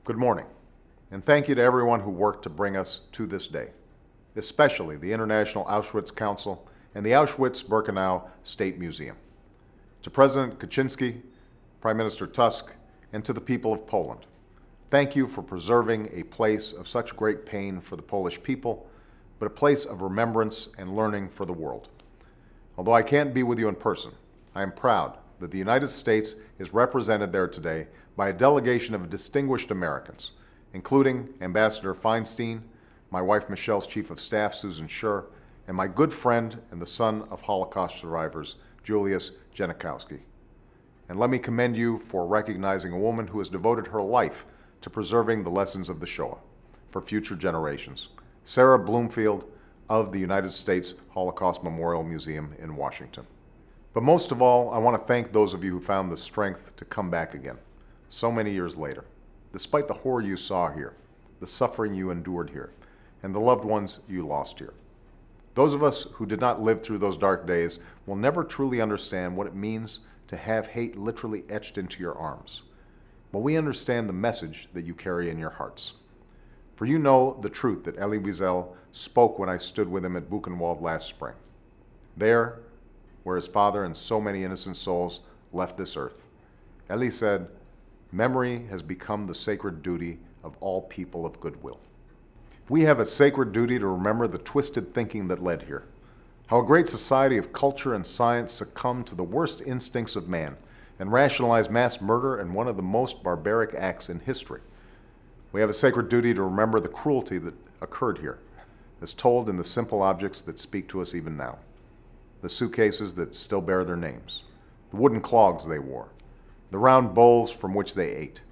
Good morning, and thank you to everyone who worked to bring us to this day, especially the International Auschwitz Council and the Auschwitz-Birkenau State Museum. To President Kaczynski, Prime Minister Tusk, and to the people of Poland, thank you for preserving a place of such great pain for the Polish people, but a place of remembrance and learning for the world. Although I can't be with you in person, I am proud that the United States is represented there today by a delegation of distinguished Americans, including Ambassador Feinstein, my wife Michelle's Chief of Staff, Susan Schur, and my good friend and the son of Holocaust survivors, Julius Janikowski. And let me commend you for recognizing a woman who has devoted her life to preserving the lessons of the Shoah for future generations, Sarah Bloomfield of the United States Holocaust Memorial Museum in Washington. But most of all, I want to thank those of you who found the strength to come back again, so many years later, despite the horror you saw here, the suffering you endured here, and the loved ones you lost here. Those of us who did not live through those dark days will never truly understand what it means to have hate literally etched into your arms. But we understand the message that you carry in your hearts. For you know the truth that Elie Wiesel spoke when I stood with him at Buchenwald last spring. There, where his father and so many innocent souls left this earth, Elie said, "Memory has become the sacred duty of all people of goodwill." We have a sacred duty to remember the twisted thinking that led here, how a great society of culture and science succumbed to the worst instincts of man and rationalized mass murder and one of the most barbaric acts in history. We have a sacred duty to remember the cruelty that occurred here, as told in the simple objects that speak to us even now. The suitcases that still bear their names, the wooden clogs they wore, the round bowls from which they ate,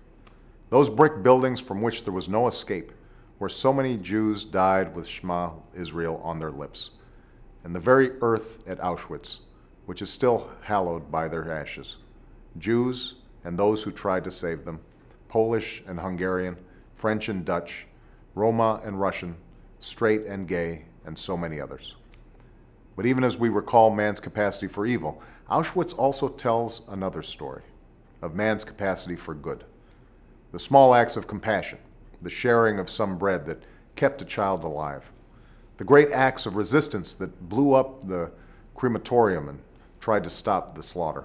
those brick buildings from which there was no escape, where so many Jews died with Shema Israel on their lips, and the very earth at Auschwitz, which is still hallowed by their ashes. Jews and those who tried to save them, Polish and Hungarian, French and Dutch, Roma and Russian, straight and gay, and so many others. But even as we recall man's capacity for evil, Auschwitz also tells another story of man's capacity for good. The small acts of compassion, the sharing of some bread that kept a child alive, the great acts of resistance that blew up the crematorium and tried to stop the slaughter,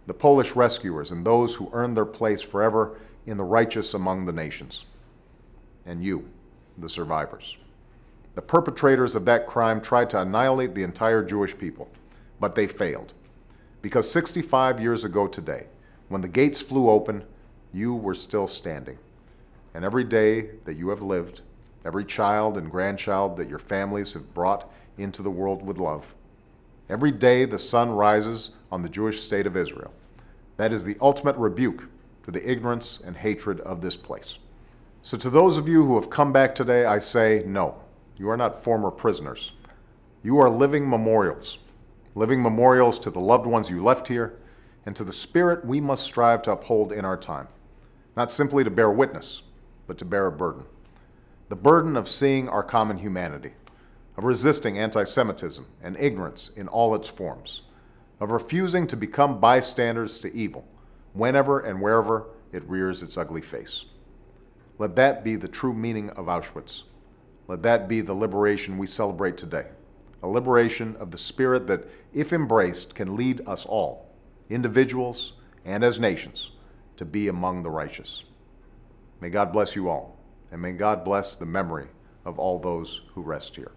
the Polish rescuers and those who earned their place forever in the righteous among the nations, and you, the survivors. The perpetrators of that crime tried to annihilate the entire Jewish people, but they failed. Because 65 years ago today, when the gates flew open, you were still standing. And every day that you have lived, every child and grandchild that your families have brought into the world with love, every day the sun rises on the Jewish state of Israel, that is the ultimate rebuke to the ignorance and hatred of this place. So to those of you who have come back today, I say no. You are not former prisoners. You are living memorials to the loved ones you left here and to the spirit we must strive to uphold in our time, not simply to bear witness, but to bear a burden. The burden of seeing our common humanity, of resisting anti-Semitism and ignorance in all its forms, of refusing to become bystanders to evil whenever and wherever it rears its ugly face. Let that be the true meaning of Auschwitz. Let that be the liberation we celebrate today, a liberation of the spirit that, if embraced, can lead us all, individuals and as nations, to be among the righteous. May God bless you all, and may God bless the memory of all those who rest here.